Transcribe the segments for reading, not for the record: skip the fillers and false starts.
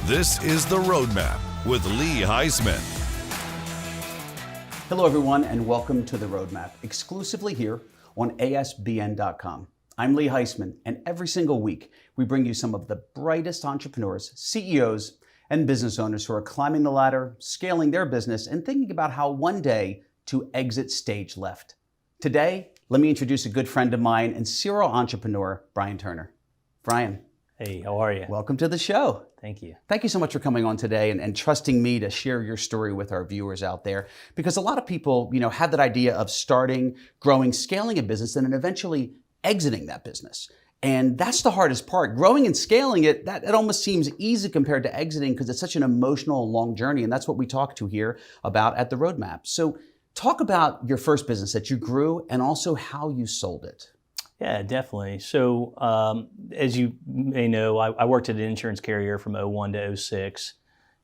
This is The Roadmap with Lee Heisman. Hello, everyone, and welcome to The Roadmap, exclusively here on ASBN.com. I'm Lee Heisman, and every single week, we bring you some of the brightest entrepreneurs, CEOs, and business owners who are climbing the ladder, scaling their business, and thinking about how one day to exit stage left. Today, let me introduce a good friend of mine and serial entrepreneur, Bryan Turner. Bryan. Hey, how are you? Welcome to the show. Thank you. Thank you so much for coming on today and trusting me to share your story with our viewers out there. Because a lot of people, have that idea of starting, growing, scaling a business, and then eventually exiting that business. And that's the hardest part. Growing and scaling it, it almost seems easy compared to exiting because it's such an emotional, long journey. And that's what we talk to here about at the Roadmap. So talk about your first business that you grew and also how you sold it. Yeah, definitely. So as you may know, I worked at an insurance carrier from 01 to 06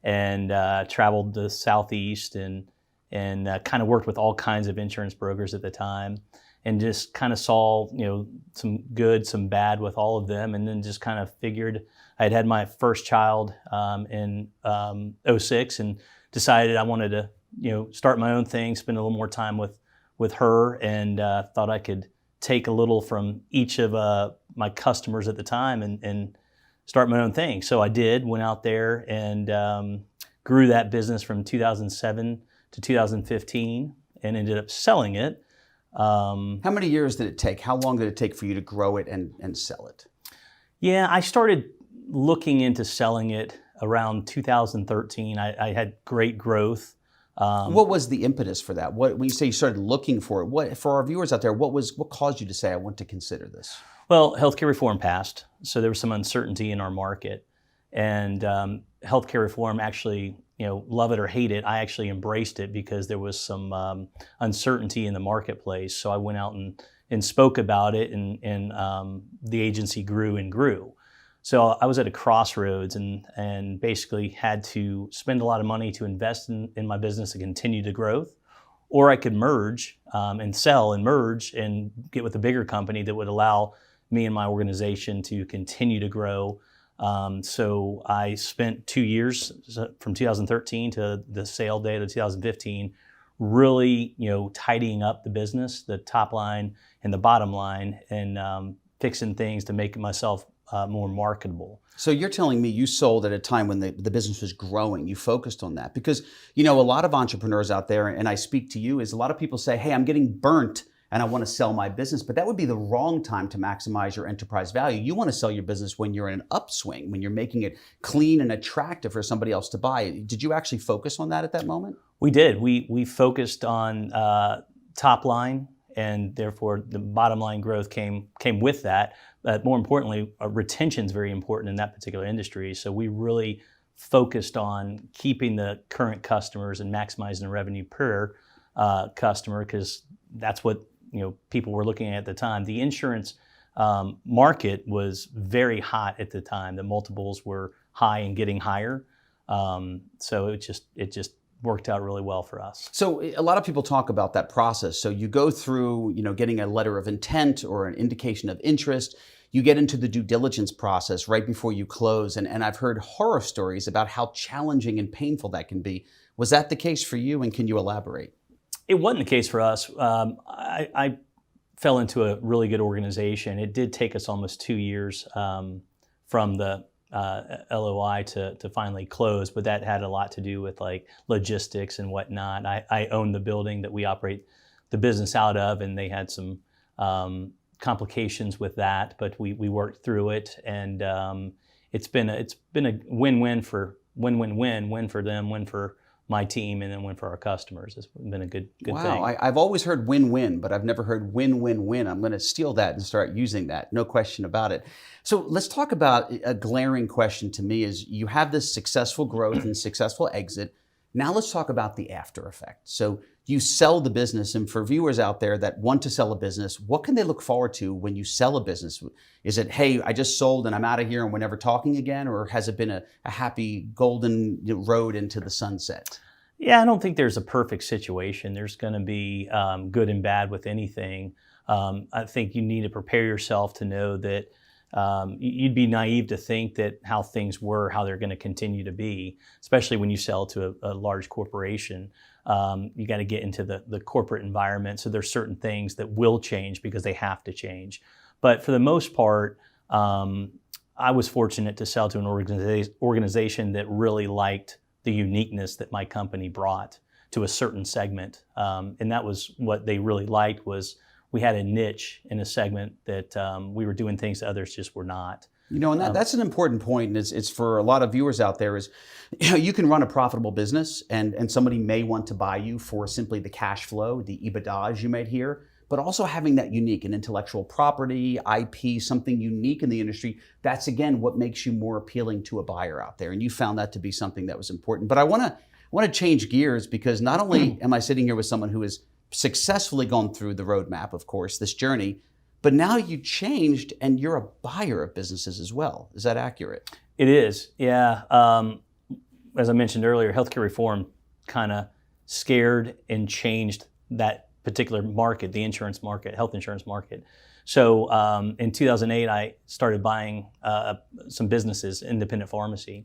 and traveled the Southeast and kind of worked with all kinds of insurance brokers at the time and just kind of saw, some good, some bad with all of them, and then just kind of figured I'd had my first child in 06 and decided I wanted to, start my own thing, spend a little more time with her, and thought I could take a little from each of my customers at the time and start my own thing. So I did, went out there and grew that business from 2007 to 2015 and ended up selling it. How many years did it take? How long did it take for you to grow it and sell it? Yeah, I started looking into selling it around 2013. I had great growth. What was the impetus for that? When you say you started looking for it, what for our viewers out there, what caused you to say, I want to consider this? Well, healthcare reform passed, so there was some uncertainty in our market. And healthcare reform actually, love it or hate it, I actually embraced it because there was some uncertainty in the marketplace. So I went out and spoke about it, and the agency grew and grew. So I was at a crossroads and basically had to spend a lot of money to invest in my business to continue the growth, or I could merge and sell and merge and get with a bigger company that would allow me and my organization to continue to grow. So I spent 2 years from 2013 to the sale date of 2015, really, tidying up the business, the top line and the bottom line, and fixing things to make myself more marketable. So you're telling me you sold at a time when the business was growing. You focused on that because, a lot of entrepreneurs out there, and I speak to you, is a lot of people say, hey, I'm getting burnt and I want to sell my business, but that would be the wrong time to maximize your enterprise value. You want to sell your business when you're in an upswing, when you're making it clean and attractive for somebody else to buy. Did you actually focus on that at that moment? We did. We focused on top line, and therefore the bottom line growth came with that. But more importantly, retention is very important in that particular industry. So we really focused on keeping the current customers and maximizing the revenue per customer, because that's what people were looking at the time. The insurance market was very hot at the time. The multiples were high and getting higher. So it just worked out really well for us. So a lot of people talk about that process. So you go through, getting a letter of intent or an indication of interest. You get into the due diligence process right before you close. And I've heard horror stories about how challenging and painful that can be. Was that the case for you? And can you elaborate? It wasn't the case for us. I fell into a really good organization. It did take us almost 2 years from the LOI to finally close, but that had a lot to do with like logistics and whatnot. I own the building that we operate the business out of, and they had some complications with that, but we worked through it, and it's been a win-win for them, win for my team, and then win for our customers. It's been a good thing. Wow, I've always heard win-win, but I've never heard win-win-win. I'm going to steal that and start using that, no question about it. So let's talk about a glaring question to me is you have this successful growth and successful exit. Now let's talk about the after effect. So you sell the business, and for viewers out there that want to sell a business, what can they look forward to when you sell a business? Is it, hey, I just sold and I'm out of here and we're never talking again? Or has it been a happy golden road into the sunset? Yeah, I don't think there's a perfect situation. There's going to be good and bad with anything. I think you need to prepare yourself to know that You'd be naive to think that how things were, how they're going to continue to be, especially when you sell to a large corporation. You got to get into the corporate environment. So there's certain things that will change because they have to change. But for the most part, I was fortunate to sell to an organization that really liked the uniqueness that my company brought to a certain segment. And that was what they really liked, was we had a niche in a segment that we were doing things that others just were not. You know, and that's an important point, and it's for a lot of viewers out there is, you can run a profitable business and somebody may want to buy you for simply the cash flow, the EBITDA, as you might hear, but also having that unique and intellectual property, IP, something unique in the industry, that's again what makes you more appealing to a buyer out there. And you found that to be something that was important. But I want to change gears, because not only am I sitting here with someone who has successfully gone through the roadmap, of course, this journey, but now you changed and you're a buyer of businesses as well. Is that accurate? It is, yeah. As I mentioned earlier, healthcare reform kind of scared and changed that particular market, the insurance market, health insurance market. So in 2008, I started buying some businesses, independent pharmacy,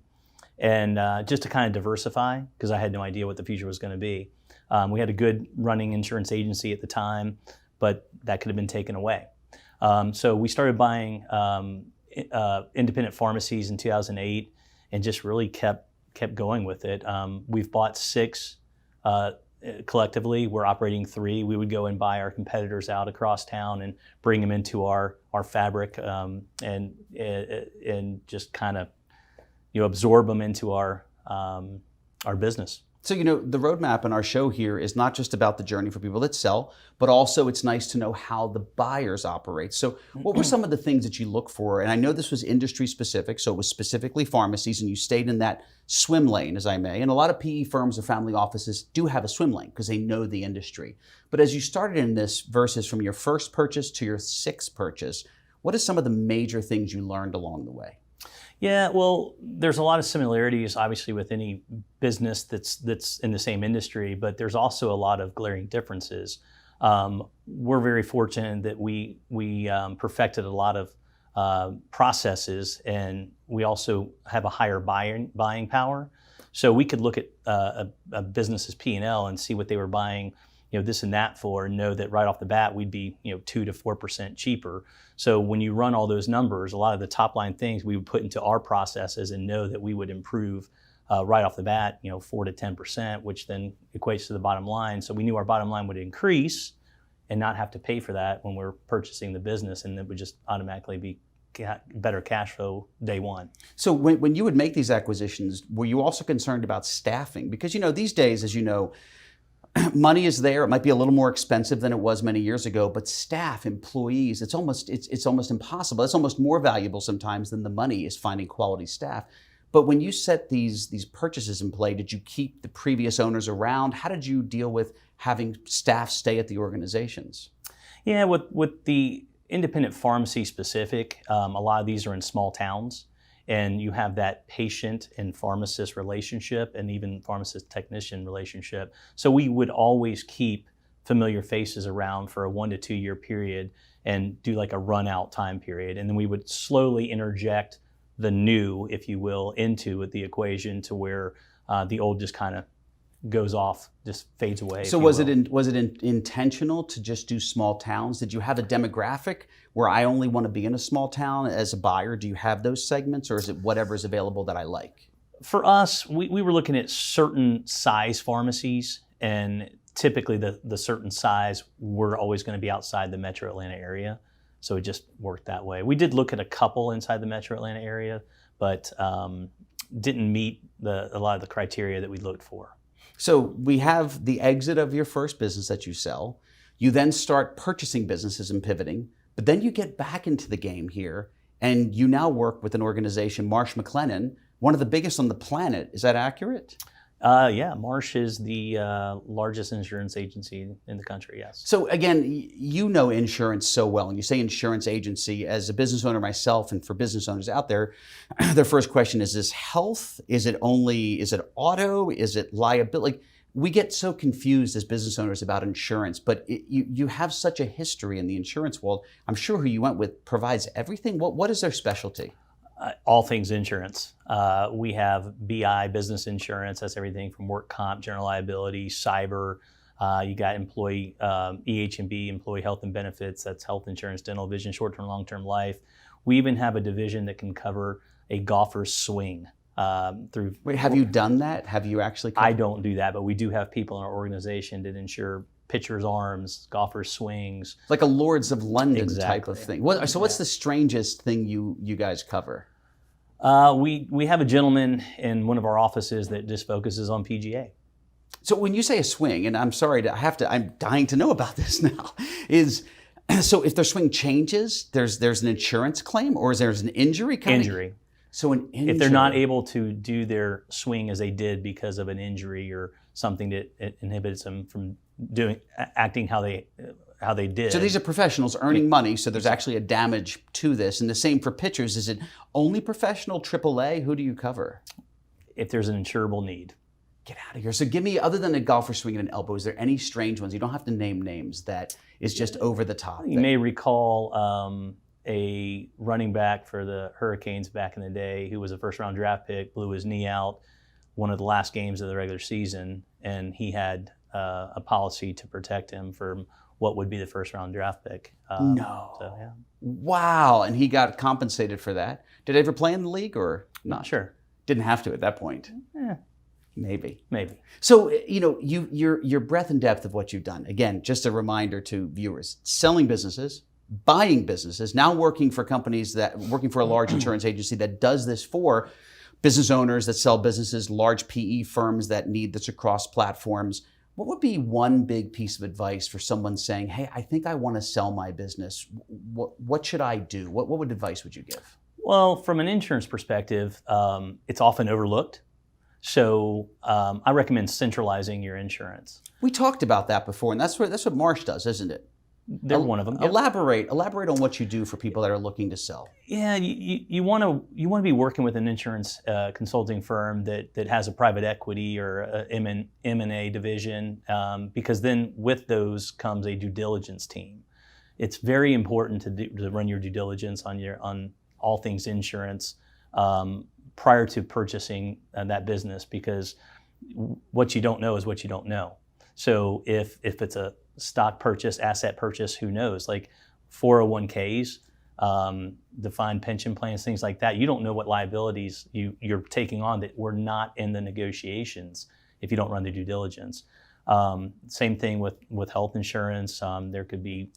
and just to kind of diversify, because I had no idea what the future was going to be. We had a good running insurance agency at the time, but that could have been taken away. So we started buying independent pharmacies in 2008 and just really kept going with it. We've bought 6 collectively. We're operating 3. We would go and buy our competitors out across town and bring them into our fabric and just kind of absorb them into our business. So, the roadmap in our show here is not just about the journey for people that sell, but also it's nice to know how the buyers operate. So what were some of the things that you look for? And I know this was industry specific, so it was specifically pharmacies, and you stayed in that swim lane, as I may. And a lot of PE firms or family offices do have a swim lane because they know the industry. But as you started in this versus from your first purchase to your 6th purchase, what are some of the major things you learned along the way? Yeah, well, there's a lot of similarities, obviously, with any business that's in the same industry, but there's also a lot of glaring differences. We're very fortunate that we perfected a lot of processes, and we also have a higher buying power. So we could look at a business's P&L and see what they were buying, this and that for, and know that right off the bat we'd be 2 to 4% cheaper. So when you run all those numbers, a lot of the top line things we would put into our processes and know that we would improve right off the bat, 4 to 10%, which then equates to the bottom line. So we knew our bottom line would increase and not have to pay for that when we're purchasing the business, and it would just automatically be better cash flow day one. So when you would make these acquisitions, were you also concerned about staffing? Because these days, as you know, money is there. It might be a little more expensive than it was many years ago, but staff, employees, it's almost impossible. It's almost more valuable sometimes than the money is finding quality staff. But when you set these purchases in play, did you keep the previous owners around? How did you deal with having staff stay at the organizations? Yeah, with the independent pharmacy specific, a lot of these are in small towns, and you have that patient and pharmacist relationship and even pharmacist technician relationship. So we would always keep familiar faces around for a 1 to 2 year period and do like a run out time period. And then we would slowly interject the new, if you will, into the equation to where the old just kind of goes off, just fades away. So was it intentional to just do small towns? Did you have a demographic where I only want to be in a small town as a buyer? Do you have those segments, or is it whatever is available that I like? For us, we were looking at certain size pharmacies, and typically the certain size were always going to be outside the Metro Atlanta area. So it just worked that way. We did look at a couple inside the Metro Atlanta area, but didn't meet a lot of the criteria that we looked for. So we have the exit of your first business that you sell. You then start purchasing businesses and pivoting, but then you get back into the game here, and you now work with an organization, Marsh McLennan, one of the biggest on the planet. Is that accurate? Yeah, Marsh is the largest insurance agency in the country, yes. So again, you know insurance so well, and you say insurance agency. As a business owner myself, and for business owners out there, their first question is this health? Is it auto? Is it liability? we get so confused as business owners about insurance, but you have such a history in the insurance world. I'm sure who you went with provides everything. What is their specialty? All things insurance. We have BI, business insurance. That's everything from work comp, general liability, cyber. You got employee EH&B, employee health and benefits. That's health insurance, dental, vision, short-term, long-term life. We even have a division that can cover a golfer's swing. Wait, have you done that? Have you actually? I don't do that, but we do have people in our organization that insure pitchers' arms, golfers' swings. Like a Lords of London type of thing. What's the strangest thing you guys cover? We have a gentleman in one of our offices that just focuses on PGA. So when you say a swing, and I'm sorry, I'm dying to know about this now, so if their swing changes, there's an insurance claim, or is there an injury? Injury. So an injury. If they're not able to do their swing as they did because of an injury or something that inhibits them from acting how they did. So these are professionals earning money, so there's actually a damage to this. And the same for pitchers. Is it only professional, AAA? Who do you cover? If there's an insurable need. Get out of here. So give me, other than a golfer swinging an elbow, is there any strange ones? You don't have to name names that is just over the top. You may recall a running back for the Hurricanes back in the day who was a first-round draft pick, blew his knee out one of the last games of the regular season, and he had a policy to protect him from what would be the first-round draft pick. No. So, yeah. Wow. And he got compensated for that. Did he ever play in the league or not? Sure. Didn't have to at that point. Yeah. Maybe. So, your breadth and depth of what you've done, again, just a reminder to viewers, selling businesses, buying businesses, now working for a large insurance agency that does this for business owners that sell businesses, large PE firms that need this across platforms. What would be one big piece of advice for someone saying, hey, I think I want to sell my business. What should I do? What advice would you give? Well, from an insurance perspective, it's often overlooked. So I recommend centralizing your insurance. We talked about that before, and that's what Marsh does, isn't it? They're one of them. Yep. Elaborate on what you do for people that are looking to sell. Yeah, you want to be working with an insurance consulting firm that has a private equity or a M&A division, because then with those comes a due diligence team. It's very important to run your due diligence on all things insurance prior to purchasing that business, because what you don't know is what you don't know. So if it's a stock purchase, asset purchase, who knows? Like 401ks, defined pension plans, things like that. You don't know what liabilities you're taking on that were not in the negotiations if you don't run the due diligence. Same thing with health insurance. There could be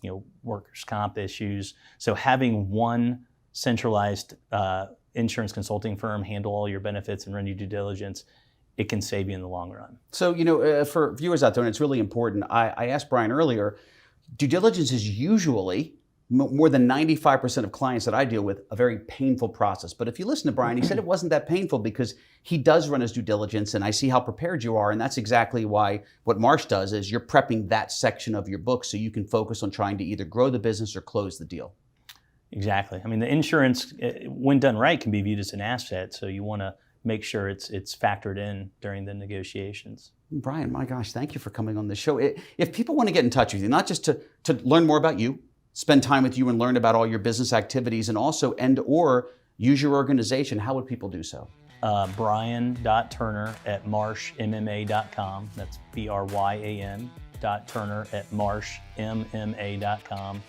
workers' comp issues. So having one centralized insurance consulting firm handle all your benefits and run your due diligence, it can save you in the long run. So, for viewers out there, and it's really important, I asked Bryan earlier, due diligence is usually, more than 95% of clients that I deal with, a very painful process. But if you listen to Bryan, he said it wasn't that painful because he does run his due diligence, and I see how prepared you are, and that's exactly why what Marsh does is you're prepping that section of your book so you can focus on trying to either grow the business or close the deal. Exactly. I mean, the insurance, when done right, can be viewed as an asset, so you want to make sure it's factored in during the negotiations. Bryan, my gosh, thank you for coming on the show. If people want to get in touch with you, not just to learn more about you, spend time with you and learn about all your business activities, and also or use your organization, how would people do so? Bryan.Turner@marshmma.com. That's Bryan.Turner@marshmma.com.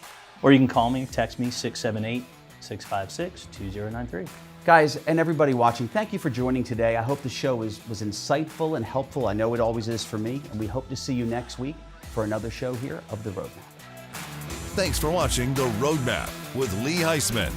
Or you can call me, text me, 678-656-2093. Guys, and everybody watching, thank you for joining today. I hope the show was insightful and helpful. I know it always is for me, and we hope to see you next week for another show here of The Roadmap. Thanks for watching The Roadmap with Lee Heisman.